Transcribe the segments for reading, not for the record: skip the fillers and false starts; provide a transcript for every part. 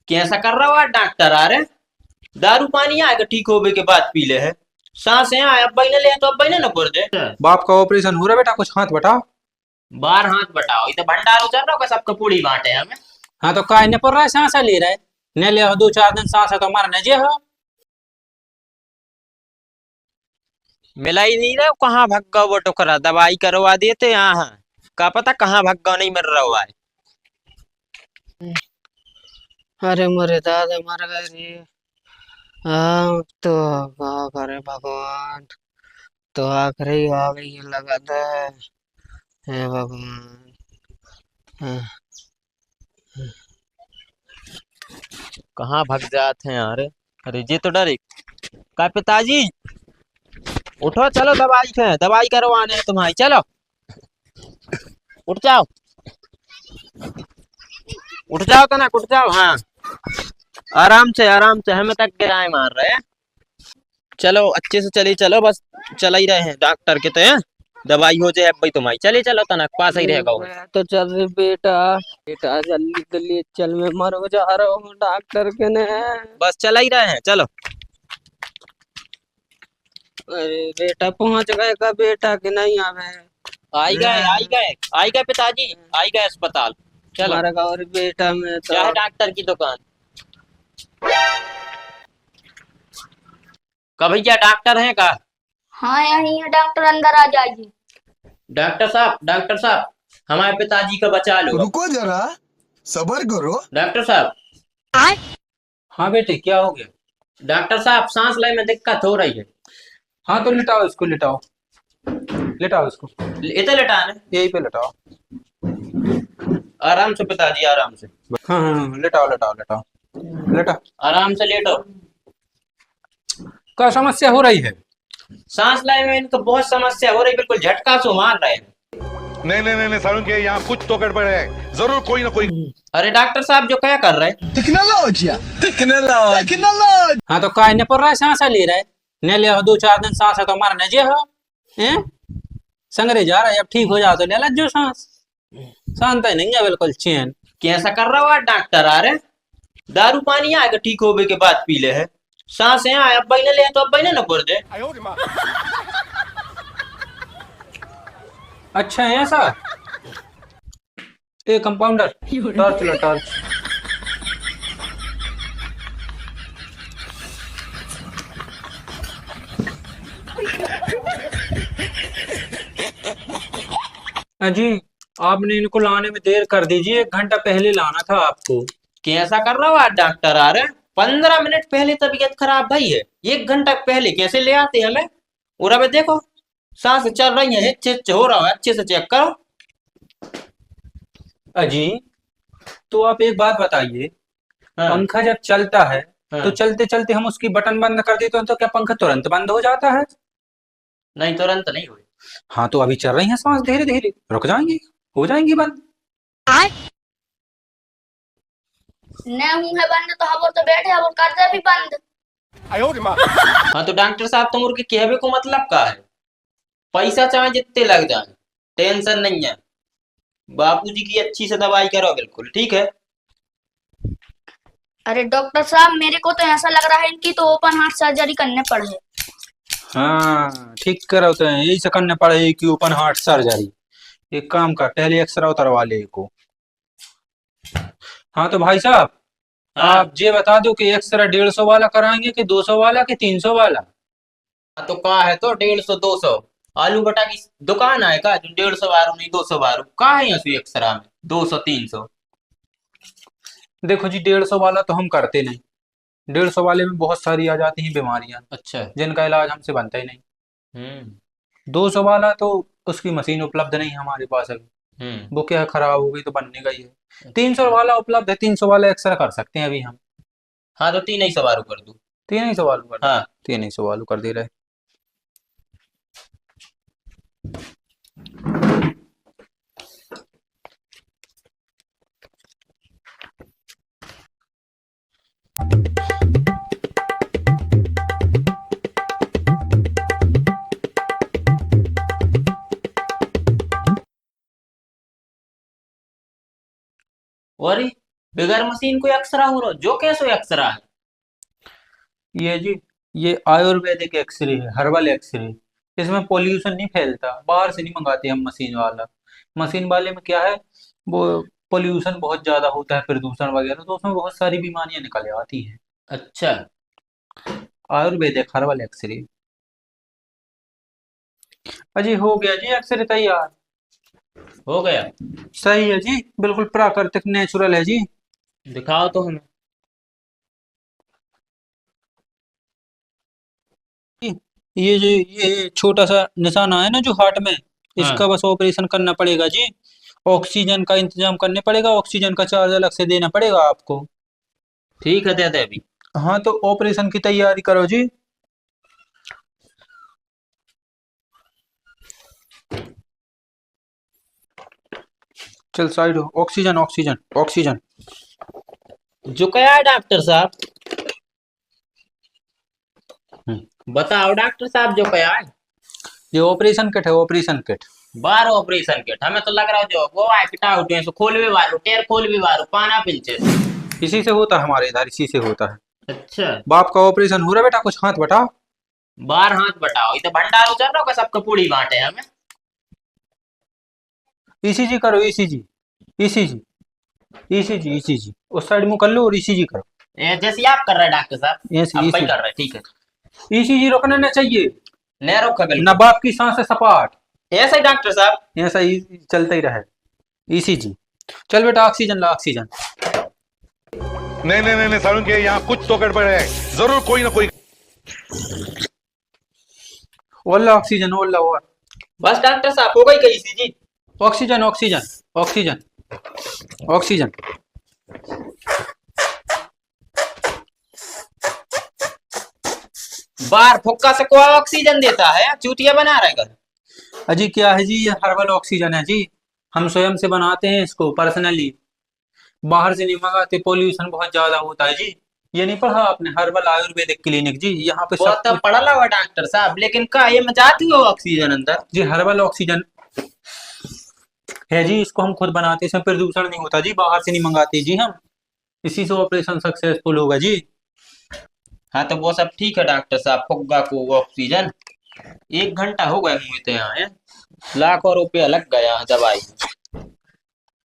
कैसा कर रहा हुआ डॉक्टर आ रहे? दारू पानी आएगा ठीक होवे के बाद पी ले है। सांसें आए अब बहने ले तो अब बहने न पुर दे। बाप का ऑपरेशन हो रहा बेटा, कुछ हाथ बटाओ। बार हाथ बटाओ इधर भंडारो चल रहा होगा सबका पूड़ी बांटे हमें। हाँ तो काय ने पड़ रहा है, सांसा ले रहा है। ने ले हो 2-4 दिन सांसा तो हमारा नजे हो। मिला ही नहीं रहा कहाँ भग्गा वो टुकड़ा दवाई करवा देते यहाँ। का पता कहाँ भग्गा नहीं मिल रहा हुआ है। अरे मोरे दादा मर गए रे। हाँ तो क्या करे भगवान। तो आखिरी आ गई है लगा दे। हे भगवान। हाँ, कहाँ भग जाते हैं यार। अरे ये तो डरे। का पिताजी उठो चलो दवाई करवाने है तुम्हारी चलो। उठ जाओ। उठ जाओ तो ना उठ जाओ हाँ। आराम से हमें तक गिराए मार रहे हैं। चलो अच्छे से चले चलो बस। चल ही रहे हैं डॉक्टर के तो हैं। दवाई हो जाए अब भाई तुम्हारी चले चलो तनक पास ही रहेगा वो। मैं तो चल रही बेटा। बेटा जल्दी जल्दी चल, मैं मर हो जा रहा हूँ डॉक्टर के ने। बस चल ही रहे हैं चलो। अरे बेटा पहुंच गए का बेटा कि नहीं आवे। आई गए पिताजी। आई गए अस्पताल। चलो मर गया और बेटा में तो। क्या है डॉक्टर की दुकान। का भैया डॉक्टर है का। हाँ यही है डॉक्टर, अंदर आ जाइए। डॉक्टर साहब हमारे पिताजी का बचा लो। रुको जरा, सबर करो। डॉक्टर साहब। हाँ बेटे, क्या हो गया? डॉक्टर साहब सांस लेने में दिक्कत हो रही है। हाँ तो लिटाओ इसको, लिटाओ लिटाओ इसको। इधर लेटाने। यही पे लिटाओ। आराम से पिताजी आराम से। हाँ हाँ हाँ, लिटाओ लिटाओ लिटाओ लिटाओ। आराम से लेटो। क्या समस्या हो रही है? सांस लेने में इनको बहुत समस्या हो रही, बिल्कुल झटका से मार रहे हैं। नहीं नहीं नहीं नहीं, सारुण के यहाँ कुछ तो गड़बड़ है, जरूर कोई ना कोई। अरे डॉक्टर साहब जो क्या कर रहे हैं। टेक्नोलॉजी। हाँ तो काय ने पड़ रहा है, सांसा ले रहा है। ने ले हो 2-4 दिन सांसा तो हमारा नजे हो। हैं संगरे जा रहा है, अब ठीक हो जाओ तो ले ला जो सांस। शांत है नहीं है बिल्कुल चैन। कैसा कर रहा हुआ डॉक्टर आ रहे? दारू पानी आएगा ठीक होवे के बाद पी ले है। सांसें आए अब बहने ले तो अब बहने न पुर दे। अच्छा है ऐसा। ए कंपाउंडर, टॉर्च लो टॉर्च। अजी आपने इनको लाने में देर कर दीजिए, 1 घंटा पहले लाना था आपको। कैसा कर रहा हुआ डॉक्टर आ रहे? 15 मिनट पहले तबीयत खराब भई है, 1 घंटा पहले कैसे ले आते हमें। और अब देखो सांस चल रही है, हिच हो रहा है, अच्छे से चेक करो। अजी तो आप एक बात बताइए, हाँ, पंखा जब चलता है हाँ। तो चलते चलते हम उसकी बटन बंद कर देते हैं तो क्या पंखा तुरंत बंद हो जाता है? नहीं तुरंत नहीं हुई। हाँ तो अभी चल रही है सांस, धीरे धीरे रुक जाएंगी, हो जाएंगी बंद। न हूँ है बंद तो हम तो बैठे अब कर दे भी बंद। हाँ तो डॉक्टर साहब तुम उनके कहवे को मतलब का है। पैसा चाहे जितने लग जाए टेंशन नहीं है। बापूजी की अच्छी से दवाई करो बिल्कुल ठीक है। अरे डॉक्टर साहब मेरे को तो ऐसा लग रहा है इनकी तो ओपन हार्ट सर्जरी करने पड़े। हाँ ठीक करो तो यही से करने पड़ेगी कि ओपन हार्ट सर्जरी। एक काम कर, पहले एक्सरे उतरवा ले को। हाँ तो भाई साहब, हाँ, आप ये बता दो कि एक्सरे 150 वाला कराएंगे कि 200 वाला कि 300 वाला? तो का है तो 150 200। आलू बटा की दुकान है का जो 150 बारू नहीं 200 बारू का है यहाँ से एक्सरा में 200 300। देखो जी 150 वाला तो हम करते नहीं। 150 वाले में बहुत सारी आ जाती हैं बीमारियां अच्छा। जिनका इलाज हमसे बनता ही नहीं। हम्म 200 वाला तो उसकी मशीन उपलब्ध नहीं है हमारे पास अभी। हम्म। वो क्या खराब हो गई तो बनने का ही है। 300 वाला उपलब्ध है, 300 वाला एक्सरा कर सकते हैं अभी हम। हाँ तो 3 ही सवारू कर दूं। 300 वालू कर, हाँ 300 वालू कर दे रहे। और बगैर मशीन को एक्सरा हो रहा, जो कैसो एक्सरा है? ये जी, ये आयुर्वेदिक एक्सरे है, हर्बल एक्सरे। इसमें पोल्यूशन नहीं फैलता, बाहर से नहीं मंगाते हम मशीन वाला। मशीन वाले में क्या है, वो पोल्यूशन बहुत ज्यादा होता है, प्रदूषण वगैरह, तो उसमें बहुत सारी बीमारियां निकल आती हैं। अच्छा, आयुर्वेदिक हर्बल एक्सरे। अजी हो गया जी एक्सरे तैयार। हो गया। सही है जी, बिल्कुल प्राकृतिक नेचुरल है जी। दिखाओ तो हमें। ये जो ये छोटा सा निशाना है ना जो हार्ट में, हाँ इसका बस ऑपरेशन करना पड़ेगा जी। ऑक्सीजन का इंतजाम करने पड़ेगा, ऑक्सीजन का चार्ज अलग से देना पड़ेगा आपको। ठीक है, दे दे अभी। हाँ तो ऑपरेशन की तैयारी करो जी। चल साइड हो, ऑक्सीजन ऑक्सीजन ऑक्सीजन। जो क्या है डॉक्टर साहब? बताओ डॉक्टर साहब, जो क्या है? ये ऑपरेशन किट है, ऑपरेशन किट। बार ऑपरेशन किट हमें तो लग रहा है जो वो है पिटा उठे सो खोल भी बारू टेर खोल भी बारू पाना पिलचे। इसी से होता है हमारे इधर, इसी से होता है। अच्छा, बाप का ऑपरेशन हो रहा है बेटा, कुछ हाथ बटाओ। बार हाथ बटाओ, ये तो भंडारो चल रहा होगा, सबको पूड़ी बांटे हमें। ईसीजी करो, ईसीजी ईसीजी ईसीजी ईसीजी। उस साइड मुंह कर लो और ईसीजी करो। जैसे आप कर रहे हैं डॉक्टर साहब, ऐसे आप भाई ईसीजी। कर रहे हैं, ठीक है। ईसीजी रोकना नहीं चाहिए, नहीं रोका बिल्कुल। ना बाप की सांस है सपाट। ऐसा ही डॉक्टर साहब। ऐसा ही चलता ही रहे ईसीजी। चल बेटा ऑक्सीजन ला, ऑक्सीजन। नहीं नहीं नहीं नहीं, सारुण के यहाँ कुछ तो गड़बड़ है, जरूर कोई ना कोई। ओला ऑक्सीजन, ओला और बस डॉक्टर साहब हो गई कहीं सी जी। Oxygen oxygen oxygen oxygen. बार फुक्का से कोई ऑक्सीजन देता है, चूतिया बना रहेगा। अजी क्या है जी, ये हर्बल ऑक्सीजन है जी। हम स्वयं से बनाते हैं इसको पर्सनली, बाहर से नहीं मंगाते। पोल्यूशन बहुत ज्यादा होता है जी। ये नहीं पढ़ा आपने, हर्बल आयुर्वेदिक क्लिनिक जी, यहाँ पे वो सब तो कुछ पढ़ा हुआ डॉक्टर साहब, लेकिन का ये में जाती हो ऑक्सीजन अंदर? जी। हर्बल ऑक्सीजन है जी, इसको हम खुद बनाते हैं, इसमें प्रदूषण नहीं होता जी, बाहर से नहीं मंगाते जी हम। इसी से ऑपरेशन सक्सेसफुल होगा जी। हाँ तो वो सब ठीक है डॉक्टर साहब, फुग्गा को ऑक्सीजन 1 घंटा हो गया मुझे तो यहाँ है, लाखों रुपया लग गया है दवाई।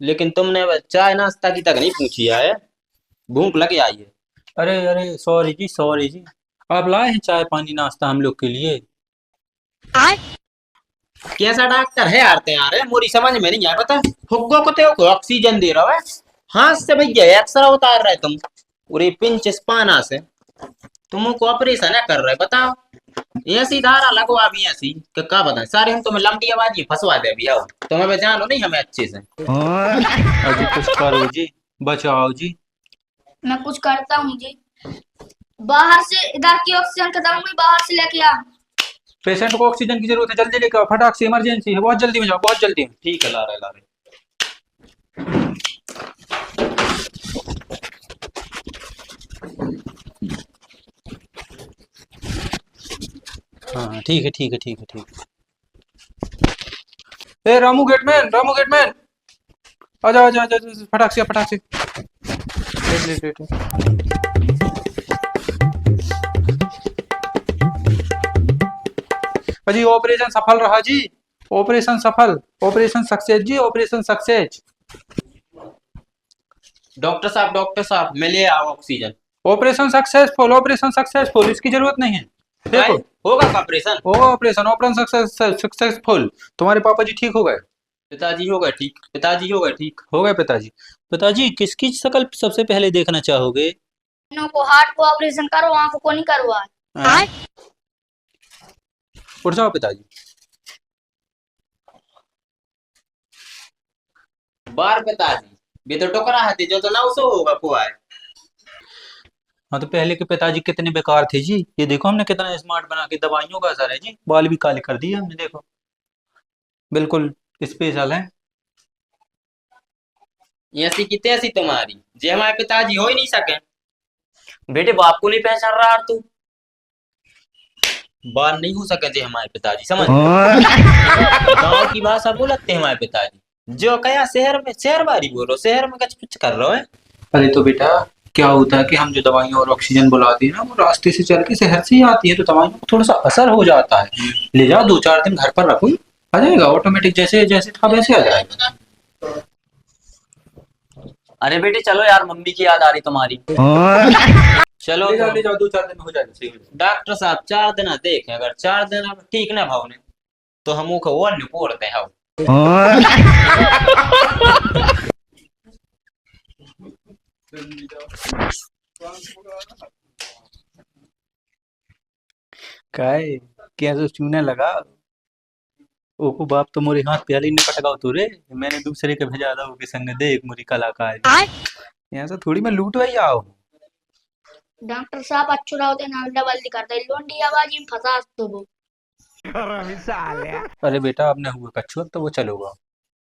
लेकिन तुमने बस चाय नाश्ता की तक नहीं पूछी है, भूख लगी आई है। अरे अरे सॉरी जी, सॉरी जी। आप लाए हैं चाय पानी नाश्ता हम लोग के लिए। कैसा डॉक्टर है यार ते यार, मोरी समझ में नहीं आया। बता फुग्गो को तो ऑक्सीजन दे रहा है, हाथ से भैया एक्सरा उतार रहे तुम पूरे पिंच पाना से, तुमको ऑपरेशन है कर रहे। बताओ ऐसी धारा लगवा भी ऐसी कि क्या बताएं सारे, हम तुम्हें लंबी आवाज फंसवा दे भी। आओ तुम्हें जानो नहीं हमें अच्छे से। अजी कुछ करो जी, बचाओ जी। मैं कुछ करता हूँ जी। बाहर से इधर की ऑक्सीजन खत्म हुई, बाहर से लेके आ। पेशेंट को ऑक्सीजन की जरूरत है, जल्दी लेके आओ फटाक से, इमरजेंसी है, बहुत जल्दी में जाओ, बहुत जल्दी में। ठीक है, ला रहे ला रहे। हाँ ठीक है ठीक है ठीक है ठीक है। ए रामू गेटमैन, रामू गेटमैन, आजा आजा आजा आजा, फटाक से फटाक से। Late late late. अजी ऑपरेशन सफल रहा जी, ऑपरेशन सफल, ऑपरेशन सक्सेस जी, ऑपरेशन सक्सेस। डॉक्टर साहब मैं ले आओ oxygen. Operation successful, operation successful, इसकी जरूरत नहीं है। देखो होगा का ऑपरेशन? ओ ऑपरेशन ऑपरेशन सक्सेसफुल, तुम्हारे पापा जी ठीक हो गए। पिताजी हो गए ठीक, पिताजी हो गए ठीक। हो गए पिताजी। पिताजी किसकी शक्ल सबसे पहले देखना चाहोगे? दोनों को हार्ट को ऑपरेशन करो, आंखों को नहीं करवा। हाँ? उठ जाओ पिताजी। बार पिताजी भी तो टोकरा है जो तो 900 होगा कुआ है। हाँ तो पहले के पिताजी कितने बेकार थे जी, ये देखो हमने कितना स्मार्ट बना के, दवाइयों का असर है जी, बाल भी काले कर दिए हमने, देखो बिल्कुल स्पेशल है। ऐसी की तैसी तुम्हारी, जे हमारे पिताजी हो ही नहीं सके। बेटे बाप को नहीं पहचान रहा तू, बाल नहीं हो सके जे हमारे पिताजी, समझ? गाँव की भाषा बोलते हैं हमारे पिताजी। जो कया शहर में शहर बारी बोलो, शहर में कच कुछ कर रहे हो है। अरे तो बेटा क्या होता है कि हम जो दवाइयाँ और ऑक्सीजन बुलाते हैं ना, वो रास्ते से चल के शहर से ही आती है, तो दवाइयों को थोड़ा सा असर हो जाता है। ले जाओ, 2-4 दिन घर पर रखो, आ जाएगा ऑटोमेटिक, जैसे जैसे था वैसे आ जाएगा। अरे बेटी चलो यार, मम्मी की याद आ रही तुम्हारी। चलो ले तो। जाओ ले जाओ, 2-4 दिन में हो जाएगा, सही हो जाएगा। डॉक्टर साहब 4 दिन देखें, अगर 4 दिन अब ठीक ना भाव ने तो हम को वो निपोड़ दे हाउ। काय क्या तो चूना लगा, ओको बाप तो मोरे हाथ प्याली ने पटकाओ तो रे, मैंने दूसरे के भेजा था ओके संग दे एक मोरी कलाकार। यहाँ से थोड़ी मैं लूट वही आओ। डॉक्टर साहब अच्छो रहो ते ना डबल कर दे लोंडी आवाज में फंसा तो वो। अरे बेटा, अब न हुआ कच्छू, अब तो वो चलोगा।